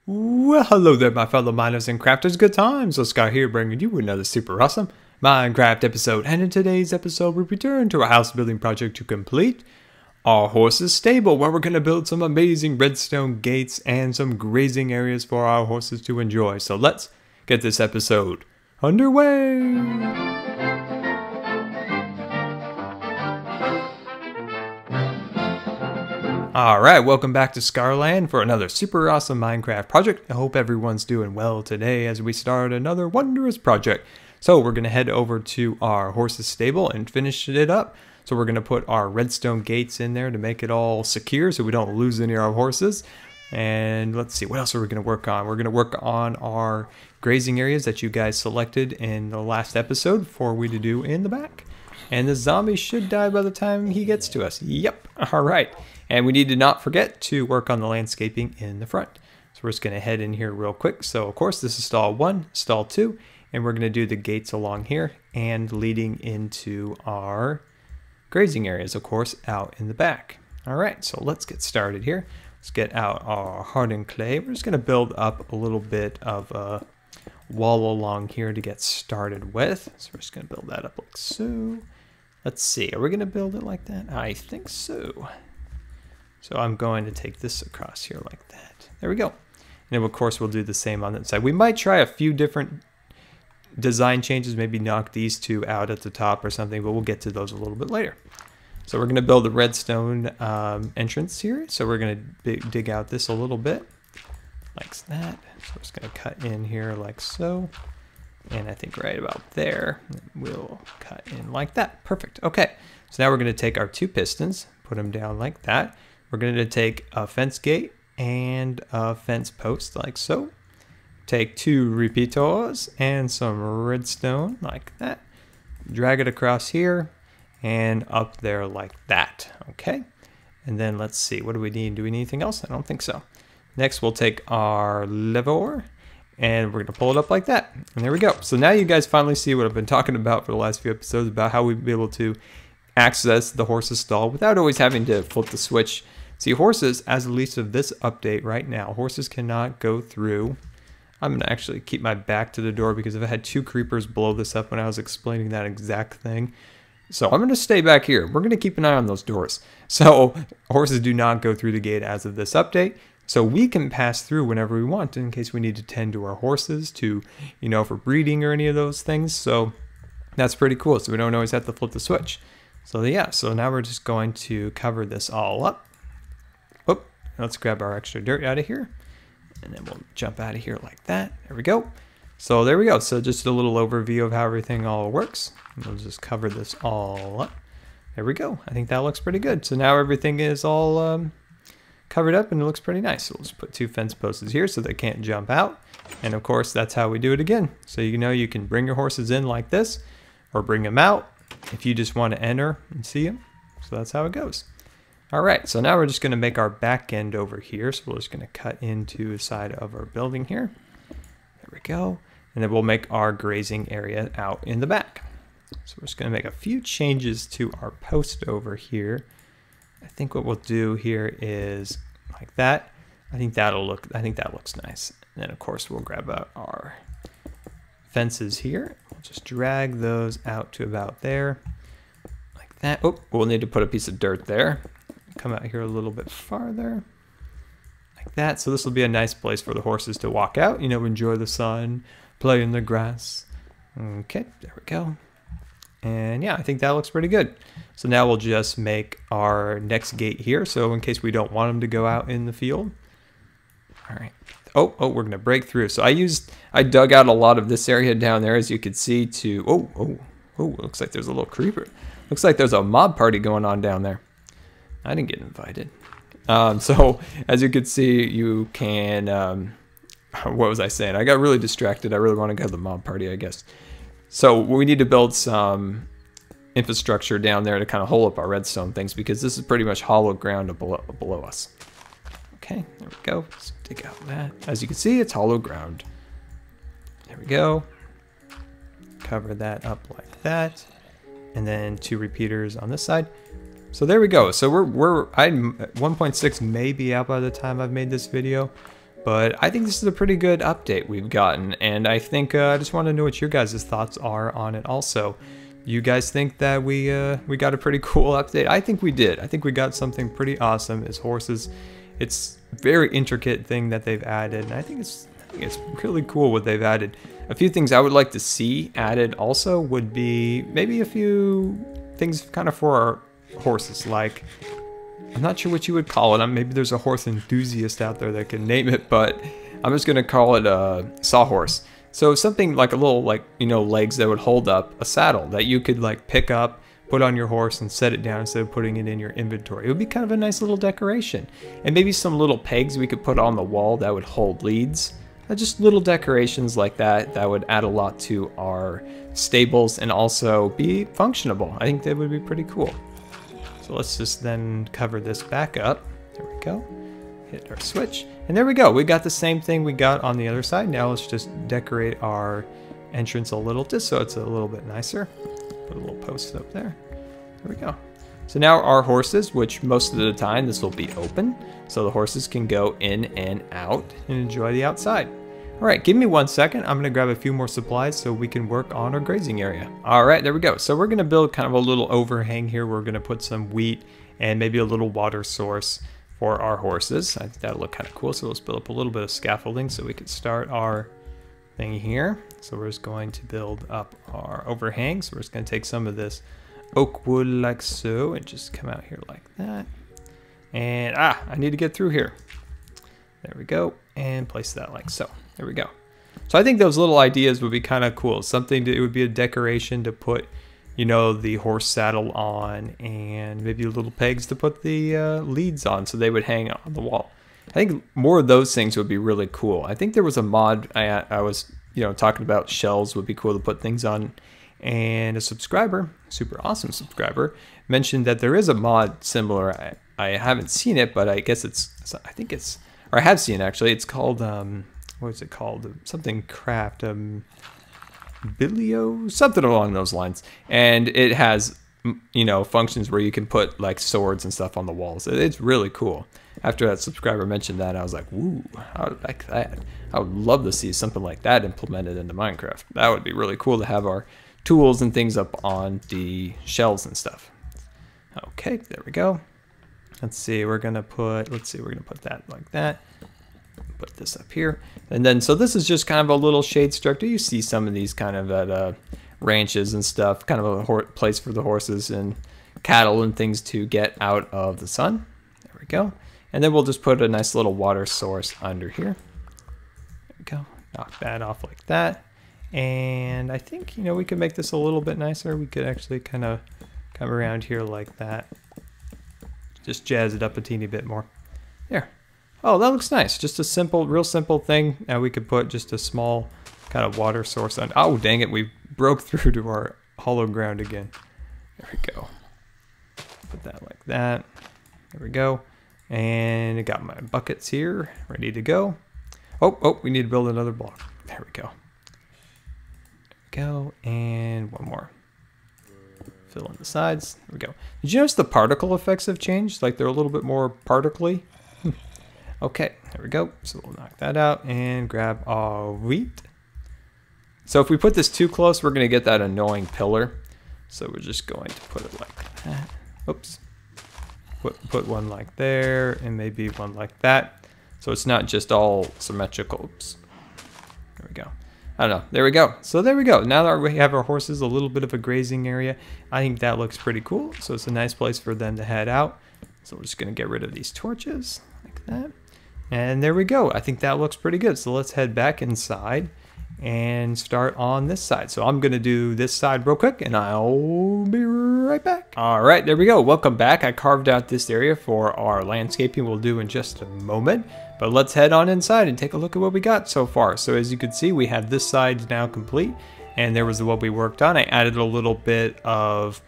Well, hello there, my fellow miners and crafters. Good times. Scar here, bringing you another super awesome Minecraft episode. And in today's episode, we return to a house building project to complete our horses stable, where we're going to build some amazing redstone gates and some grazing areas for our horses to enjoy. So let's get this episode underway. Alright, welcome back to Scarland for another super awesome Minecraft project. I hope everyone's doing well today as we start another wondrous project. So we're going to head over to our horses stable and finish it up. So we're going to put our redstone gates in there to make it all secure so we don't lose any of our horses. And let's see, what else are we going to work on? We're going to work on our grazing areas that you guys selected in the last episode for we to do in the back. And the zombie should die by the time he gets to us. Yep, alright. And we need to not forget to work on the landscaping in the front. So we're just going to head in here real quick. So of course this is stall 1, stall 2, and we're going to do the gates along here and leading into our grazing areas, of course, out in the back. All right, so let's get started here. Let's get out our hardened clay. We're just going to build up a little bit of a wall along here to get started with. So we're just going to build that up like so. Let's see, are we going to build it like that? I think so. So I'm going to take this across here like that. There we go. And then of course we'll do the same on that side. We might try a few different design changes, maybe knock these two out at the top or something, but we'll get to those a little bit later. So we're going to build a redstone entrance here. So we're going to dig out this a little bit like that. So we're just going to cut in here like so. And I think right about there, we'll cut in like that. Perfect. Okay. So now we're going to take our 2 pistons, put them down like that. We're going to take a fence gate and a fence post like so. Take 2 repeaters and some redstone like that. Drag it across here and up there like that. Okay. And then let's see, what do we need? Do we need anything else? I don't think so. Next, we'll take our lever and we're going to pull it up like that. And there we go. So now you guys finally see what I've been talking about for the last few episodes about how we'd be able to access the horses stall without always having to flip the switch. See, horses, as at least of this update right now, horses cannot go through. I'm going to actually keep my back to the door because I've had 2 creepers blow this up when I was explaining that exact thing. So I'm going to stay back here. We're going to keep an eye on those doors. So horses do not go through the gate as of this update. So we can pass through whenever we want in case we need to tend to our horses to, you know, for breeding or any of those things. So that's pretty cool. So we don't always have to flip the switch. So yeah, so now we're just going to cover this all up. Oop, let's grab our extra dirt out of here. And then we'll jump out of here like that. There we go. So there we go. So just a little overview of how everything all works. And we'll just cover this all up. There we go. I think that looks pretty good. So now everything is all covered up and it looks pretty nice. So we'll just put 2 fence posts here so they can't jump out. And of course, that's how we do it again. So you know you can bring your horses in like this or bring them out if you just want to enter and see them. So that's how it goes. All right, so now we're just going to make our back end over here. So we're just going to cut into the side of our building here. There we go. And then we'll make our grazing area out in the back. So we're just going to make a few changes to our post over here. I think what we'll do here is like that. I think that looks nice. And then of course we'll grab out our fences here. We'll just drag those out to about there. Like that. Oh, we'll need to put a piece of dirt there. Come out here a little bit farther like that. So this will be a nice place for the horses to walk out, you know, enjoy the sun, play in the grass. Okay, there we go. And yeah, I think that looks pretty good. So now we'll just make our next gate here. So in case we don't want them to go out in the field. All right. Oh, we're going to break through. So I dug out a lot of this area down there, as you can see, to, looks like there's a little creeper. Looks like there's a mob party going on down there. I didn't get invited. So as you can see, you can, what was I saying? I got really distracted. I really want to go to the mob party, I guess. So we need to build some infrastructure down there to kind of hold up our redstone things because this is pretty much hollow ground below us. Okay, there we go. Let's dig out that. As you can see, it's hollow ground. There we go. Cover that up like that. And then 2 repeaters on this side. So there we go. So I'm 1.6 may be out by the time I've made this video, But I think this is a pretty good update we've gotten, and I think I just want to know what your guys' thoughts are on it also. You guys think that we got a pretty cool update? I think we did. I think we got something pretty awesome as horses. It's a very intricate thing that they've added, and I think it's really cool what they've added. A few things I would like to see added also would be maybe a few things kind of for our horses, like, I'm not sure what you would call it. Maybe there's a horse enthusiast out there that can name it, but I'm just gonna call it a sawhorse. So something like a little, like, you know, legs that would hold up a saddle that you could like pick up, put on your horse and set it down instead of putting it in your inventory. It would be kind of a nice little decoration. And maybe some little pegs we could put on the wall that would hold leads. Just little decorations like that would add a lot to our stables and also be functionable. I think that would be pretty cool. So let's just then cover this back up. There we go. Hit our switch. And there we go. We got the same thing we got on the other side. Now let's just decorate our entrance a little just so it's a little bit nicer. Put a little post up there. There we go. So now our horses, which most of the time this will be open, so the horses can go in and out and enjoy the outside. All right, give me 1 second. I'm gonna grab a few more supplies so we can work on our grazing area. All right, there we go. So we're gonna build kind of a little overhang here. We're gonna put some wheat and maybe a little water source for our horses. I think that'll look kind of cool. So let's build up a little bit of scaffolding so we can start our thing here. So we're just going to build up our overhang. So we're just gonna take some of this oak wood like so and just come out here like that. And I need to get through here. There we go. And place that like so. There we go. So I think those little ideas would be kind of cool. Something it would be a decoration to put, you know, the horse saddle on, and maybe little pegs to put the leads on so they would hang on the wall. I think more of those things would be really cool. I think there was a mod I was, you know, talking about shelves would be cool to put things on, and a subscriber, super awesome subscriber, mentioned that there is a mod similar. I haven't seen it, but I guess I think it's, or I have seen it actually. It's called what is it called? Something craft, Bilio, something along those lines. And it has, you know, functions where you can put like swords and stuff on the walls. It's really cool. After that subscriber mentioned that, I was like, "Woo, I would like that. I would love to see something like that implemented into Minecraft. That would be really cool to have our tools and things up on the shelves and stuff." Okay, there we go. Let's see, we're gonna put that like that. Put this up here. And then, so this is just kind of a little shade structure. You see some of these kind of at ranches and stuff, kind of a place for the horses and cattle and things to get out of the sun. There we go. And then we'll just put a nice little water source under here. There we go. Knock that off like that. And I think, you know, we could make this a little bit nicer. We could actually kind of come around here like that. Just jazz it up a teeny bit more. There. Oh, that looks nice. Just a simple, real simple thing. Now we could put just a small kind of water source on. Oh, dang it. We broke through to our hollow ground again. There we go. Put that like that. There we go. And I got my buckets here ready to go. Oh, we need to build another block. There we go. There we go. And one more. Fill in the sides. There we go. Did you notice the particle effects have changed? Like they're a little bit more particly. Okay, there we go. So we'll knock that out and grab our wheat. So if we put this too close, we're going to get that annoying pillar. So we're just going to put it like that. Oops. Put one like there and maybe one like that. So it's not just all symmetrical. Oops. There we go. I don't know. There we go. So there we go. Now that we have our horses, a little bit of a grazing area, I think that looks pretty cool. So it's a nice place for them to head out. So we're just going to get rid of these torches like that. And there we go. I think that looks pretty good. So let's head back inside and start on this side. So I'm going to do this side real quick and I'll be right back. All right, there we go. Welcome back. I carved out this area for our landscaping. We'll do in just a moment, but let's head on inside and take a look at what we got so far. So as you can see, we have this side now complete and there was what we worked on. I added a little bit of,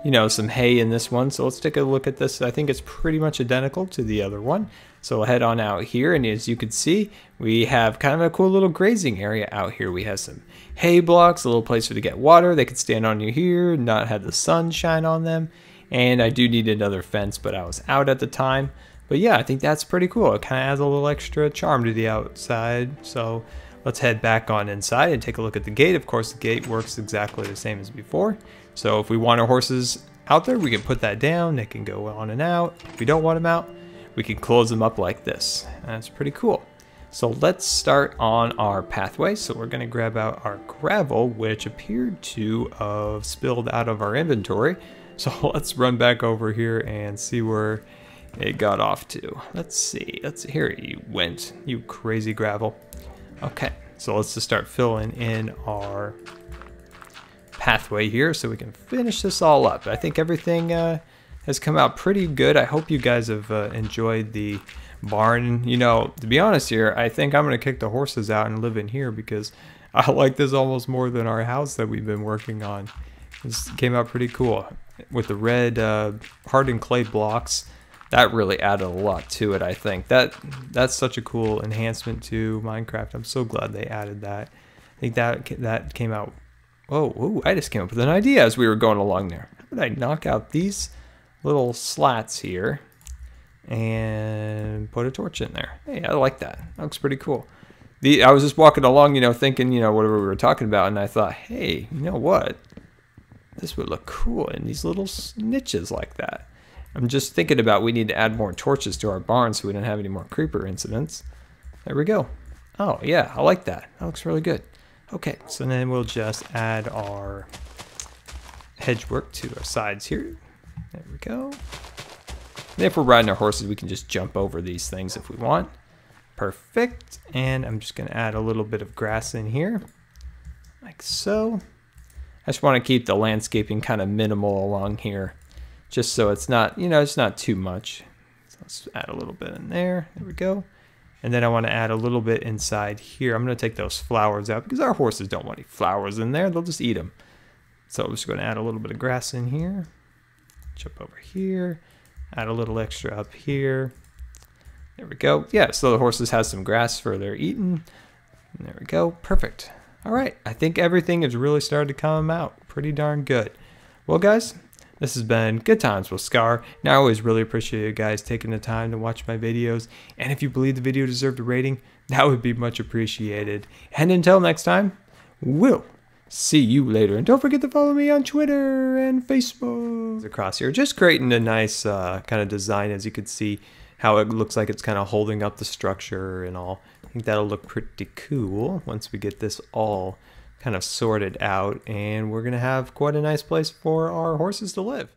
you know, some hay in this one. So let's take a look at this. I think it's pretty much identical to the other one. So we'll head on out here, and as you can see, we have kind of a cool little grazing area out here. We have some hay blocks, a little place for to get water. They could stand on you here, not have the sun shine on them. And I do need another fence, but I was out at the time. But yeah, I think that's pretty cool. It kind of adds a little extra charm to the outside. So let's head back on inside and take a look at the gate. Of course, the gate works exactly the same as before. So if we want our horses out there, we can put that down. They can go on and out. If we don't want them out, we can close them up like this. That's pretty cool. So let's start on our pathway. So we're gonna grab out our gravel, which appeared to have spilled out of our inventory. So let's run back over here and see where it got off to. Let's see, here you went, you crazy gravel. Okay, so let's just start filling in our pathway here so we can finish this all up. I think everything has come out pretty good. I hope you guys have enjoyed the barn. You know, to be honest here, I think I'm gonna kick the horses out and live in here because I like this almost more than our house that we've been working on. This came out pretty cool with the red hardened clay blocks. That really added a lot to it. I think that's such a cool enhancement to Minecraft. I'm so glad they added that. I think that came out. Oh, I just came up with an idea as we were going along there. How would I knock out these little slats here and put a torch in there? Hey, I like that. That looks pretty cool. I was just walking along, you know, thinking, you know, whatever we were talking about, and I thought, hey, you know what? This would look cool in these little niches like that. I'm just thinking about we need to add more torches to our barn so we don't have any more creeper incidents. There we go. Oh, yeah, I like that. That looks really good. Okay, so then we'll just add our hedge work to our sides here. There we go. And if we're riding our horses, we can just jump over these things if we want. Perfect. And I'm just going to add a little bit of grass in here, like so. I just want to keep the landscaping kind of minimal along here, just so it's not, you know, it's not too much. So let's add a little bit in there. There we go. And then I want to add a little bit inside here. I'm going to take those flowers out because our horses don't want any flowers in there. They'll just eat them. So I'm just going to add a little bit of grass in here. Jump over here. Add a little extra up here. There we go. Yeah, so the horses have some grass for their eating. And there we go. Perfect. All right. I think everything has really started to come out pretty darn good. Well, guys, this has been Good Times with Scar. Now, I always really appreciate you guys taking the time to watch my videos. And if you believe the video deserved a rating, that would be much appreciated. And until next time, we'll see you later. And don't forget to follow me on Twitter and Facebook. Across here, just creating a nice kind of design, as you can see how it looks like it's kind of holding up the structure and all. I think that'll look pretty cool once we get this all kind of sorted out, and we're gonna have quite a nice place for our horses to live.